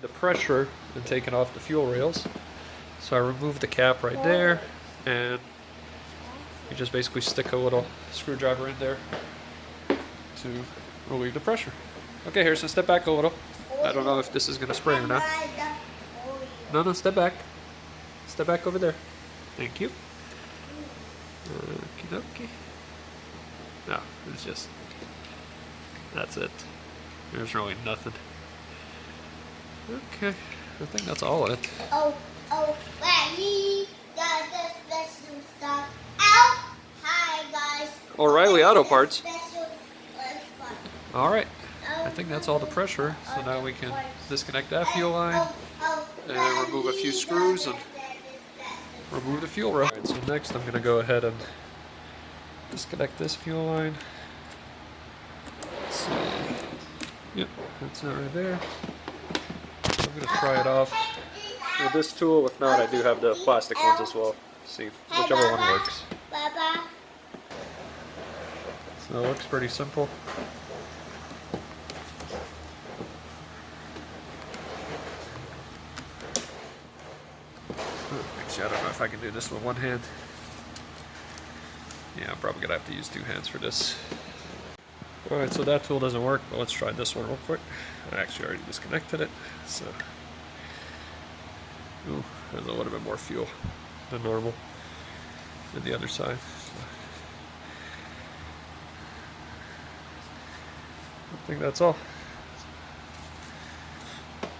the pressure and taking off the fuel rails. So I removed the cap right there, and you just basically stick a little screwdriver in there to relieve the pressure. Okay, Harrison, step back a little. I don't know if this is going to spray or not. No, step back. Step back over there. Thank you. Okie dokie. No, it's just, that's it. There's really nothing. Okay, I think that's all of it. Wait, let's do stuff out. Hi, guys. O'Reilly Auto Parts. Alright, I think that's all the pressure. So now we can disconnect that fuel line and remove a few screws and remove the fuel rail. Alright, so next I'm going to go ahead and disconnect this fuel line. Let's see. Yep, that's it right there. I'm going to try it off with this tool. If not, I do have the plastic ones as well. See, whichever one works. So it looks pretty simple. Actually, I don't know if I can do this with one hand. Yeah, I'm probably gonna have to use two hands for this. Alright, so that tool doesn't work, but let's try this one real quick. I actually already disconnected it, so... Ooh, there's a little bit more fuel than normal than the other side. So. I think that's all.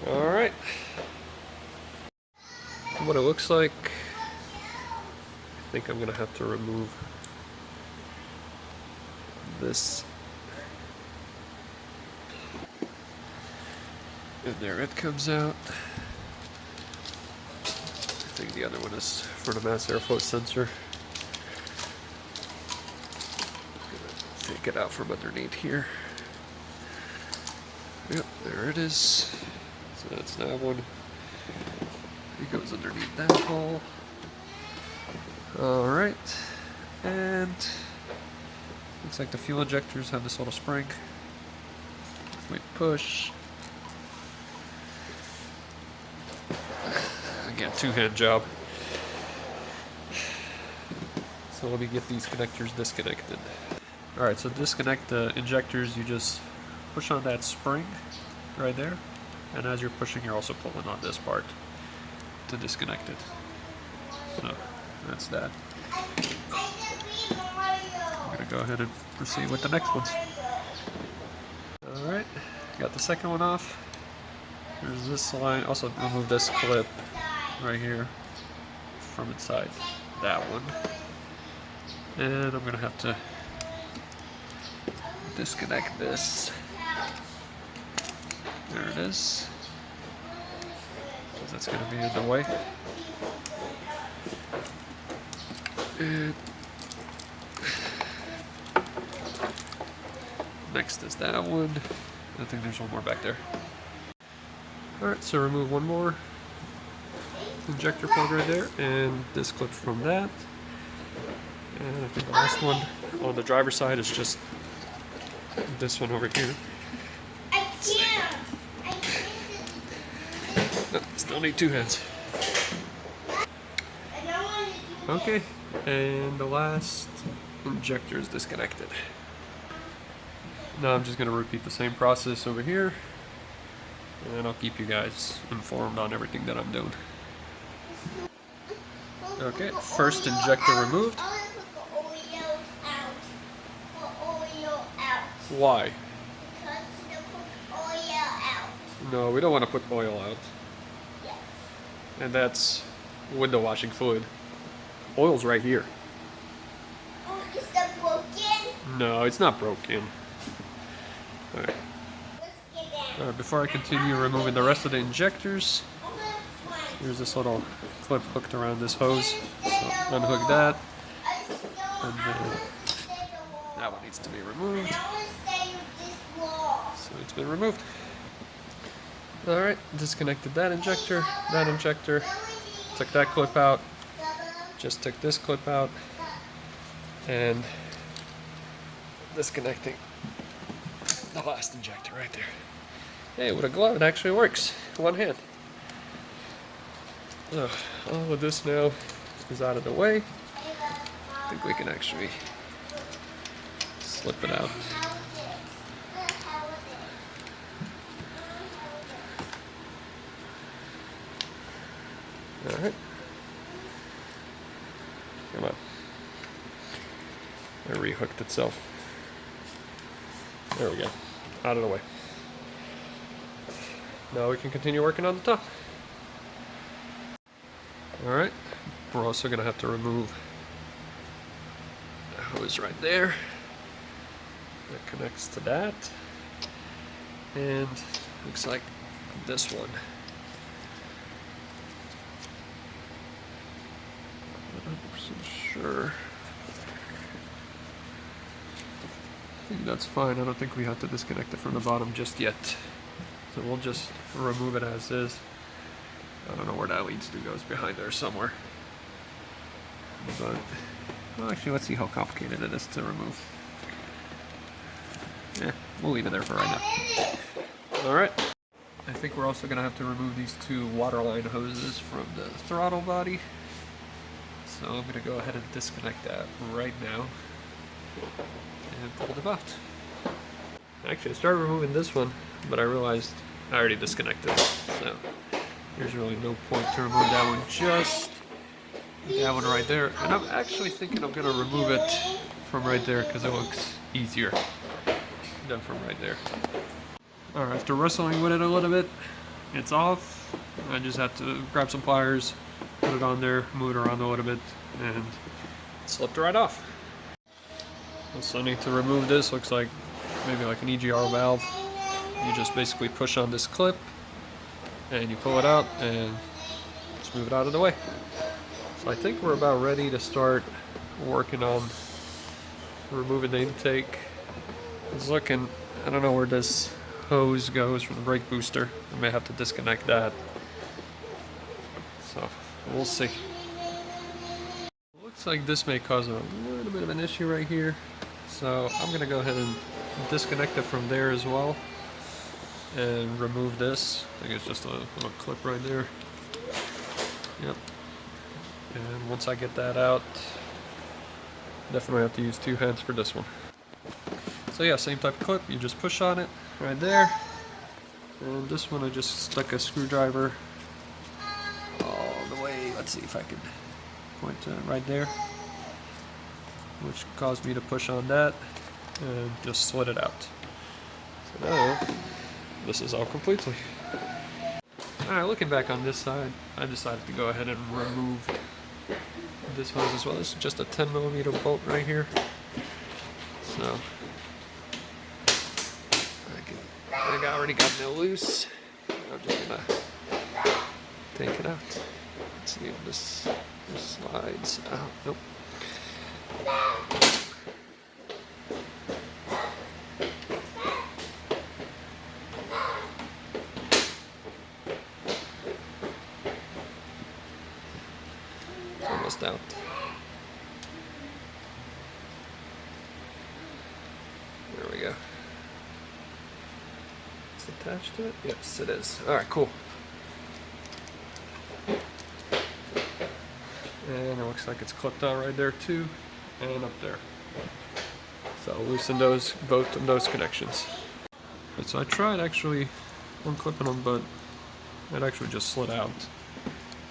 Alright. What it looks like, I think I'm going to have to remove this. And there it comes out. I think the other one is for the mass airflow sensor. Gonna take it out from underneath here. Yep, there it is. So that's that one. It goes underneath that hole. Alright. And looks like the fuel injectors have this little spring. If we push. Again, two-hand job. So let me get these connectors disconnected. Alright, so to disconnect the injectors, you just push on that spring right there. And as you're pushing, you're also pulling on this part to disconnect it. So that's that. I'm gonna go ahead and proceed with the next ones. Alright, got the second one off. There's this line. Also remove this clip right here from inside that one. And I'm gonna have to disconnect this. There it is. Because that's gonna be in the way. And next is that one. I think there's one more back there. Alright, so remove one more injector plug right there, and this clip from that. And I think the last one on the driver's side is just this one over here. No, still need two hands. Okay, and the last injector is disconnected. Now I'm just going to repeat the same process over here, and I'll keep you guys informed on everything that I'm doing. Okay, first injector removed. Why? Because you put oil out. No, we don't want to put oil out. Yes. And that's window washing fluid. Oil's right here. Oh, is that broken? No, it's not broken. Alright. Let's get down. Before I continue removing the rest of the injectors, here's this little clip hooked around this hose. So unhook that. And then that one needs to be removed. So it's been removed. Alright, disconnected that injector, took that clip out, just took this clip out, and disconnecting the last injector right there. Hey, with a glove it actually works. One hand. All of this now is out of the way. I think we can actually slip it out. Alright. Come on. It rehooked itself. There we go. Out of the way. Now we can continue working on the top. Alright. We're also going to have to remove the hose right there. That connects to that. And looks like this one. Sure. I think that's fine. I don't think we have to disconnect it from the bottom just yet. So we'll just remove it as is. I don't know where that leads to. Goes behind there somewhere. But well, actually, let's see how complicated it is to remove. Yeah, we'll leave it there for right now. Alright. I think we're also going to have to remove these two waterline hoses from the throttle body. So I'm going to go ahead and disconnect that right now and pull them out. Actually, I started removing this one, but I realized I already disconnected it. So there's really no point to remove that one, just that one right there. And I'm actually thinking I'm going to remove it from right there because it looks easier than from right there. Alright, after wrestling with it a little bit, it's off. I just have to grab some pliers, put it on there, move it around a little bit, and it slipped right off. Also need to remove this. Looks like maybe like an EGR valve. You just basically push on this clip and you pull it out and just move it out of the way. So I think we're about ready to start working on removing the intake. I was looking, I don't know where this hose goes from the brake booster. I may have to disconnect that. So we'll see. Looks like this may cause a little bit of an issue right here. So I'm going to go ahead and disconnect it from there as well and remove this. I think it's just a little clip right there. Yep. And once I get that out, definitely have to use two hands for this one. So yeah, same type of clip. You just push on it right there. And this one I just stuck a screwdriver all the way. Let's see if I can point to it right there, which caused me to push on that and just slid it out. So now this is out completely. Alright, looking back on this side, I decided to go ahead and remove this hose as well. This is just a 10mm bolt right here. So I already got it loose. I'm just gonna take it out. Let's see if this slides out. Nope. It's almost out. There we go. Is it attached to it? Yes, it is. Alright, cool. And it looks like it's clipped on right there too, and up there. So I'll loosen those, both of those connections. Right, so I tried actually unclipping them, but it actually just slid out.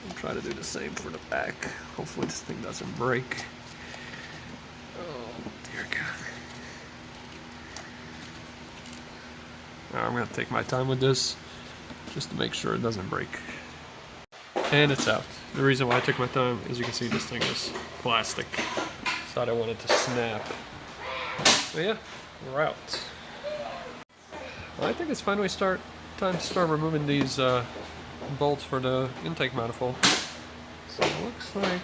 I'll try to do the same for the back. Hopefully this thing doesn't break. Oh dear God. I'm gonna take my time with this, just to make sure it doesn't break. And it's out. The reason why I took my time, as you can see, this thing is plastic, so I don't want it to snap. But yeah, we're out. Well, I think it's finally time to start removing these bolts for the intake manifold. So it looks like,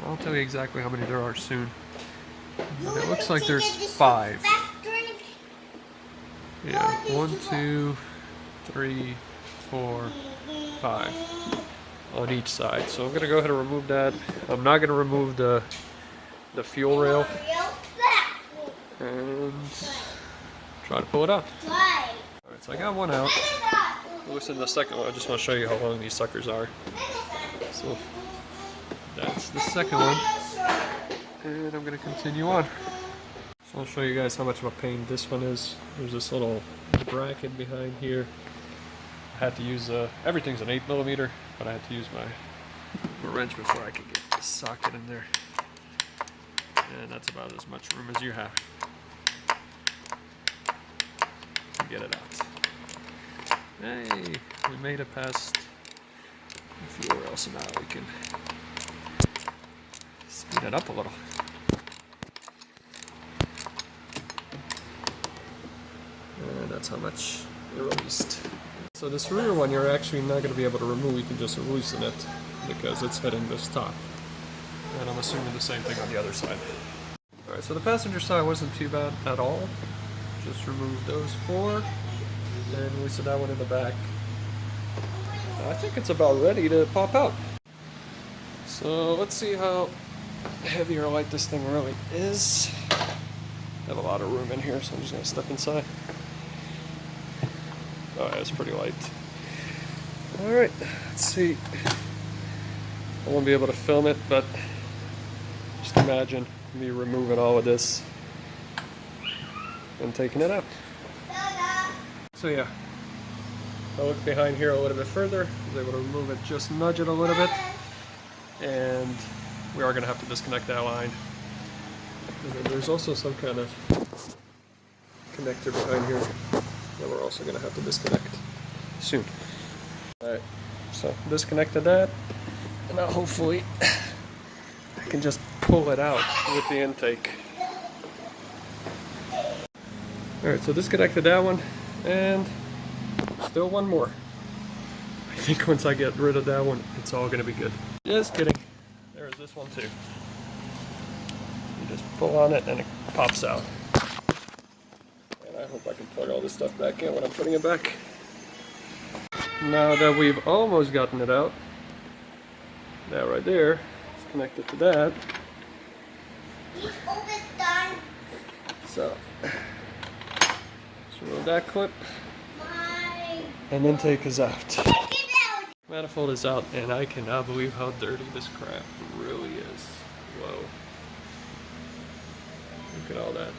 I'll tell you exactly how many there are soon. But it looks like there's 5. Yeah, 1, 2, 3, 4, 5 on each side. So I'm going to go ahead and remove that. I'm not going to remove the fuel rail and try to pull it out. Alright, Alright, so I got one out. Loosen the second one. I just want to show you how long these suckers are. So that's the second one. And I'm going to continue on. So I'll show you guys how much of a pain this one is. There's this little bracket behind here. I had to use, everything's an 8mm, but I had to use my wrench before I could get the socket in there. And that's about as much room as you have to get it out. Hey, we made it past the fuel rail, so now we can speed it up a little. And that's how much we released. So this rear one you're actually not going to be able to remove, you can just loosen it because it's hitting this top. And I'm assuming the same thing on the other side. Alright, so the passenger side wasn't too bad at all. Just removed those four and loosened that one in the back. I think it's about ready to pop out. So let's see how heavy or light this thing really is. I have a lot of room in here, so I'm just going to step inside. Oh, yeah, it's pretty light. Alright, let's see. I won't be able to film it, but just imagine me removing all of this and taking it out. So yeah, I look behind here a little bit further. I was able to remove it, just nudge it a little bit, and we are going to have to disconnect that line. And then there's also some kind of connector behind here that we're also going to have to disconnect soon. Alright, so disconnected that, and now hopefully I can just pull it out with the intake. Alright, so disconnected that one, and still one more. I think once I get rid of that one, it's all going to be good. Just kidding. There's this one too. You just pull on it and it pops out. And I hope I can plug all this stuff back in when I'm putting it back. Now that we've almost gotten it out, that right there is connected to that. So, let's remove that clip. And intake is out. Manifold is out, and I cannot believe how dirty this crap really is. Whoa. Look at all that.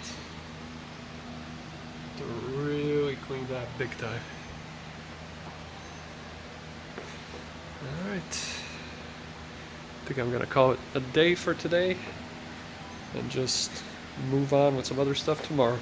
To really clean that big time. Alright. I think I'm gonna call it a day for today and just move on with some other stuff tomorrow.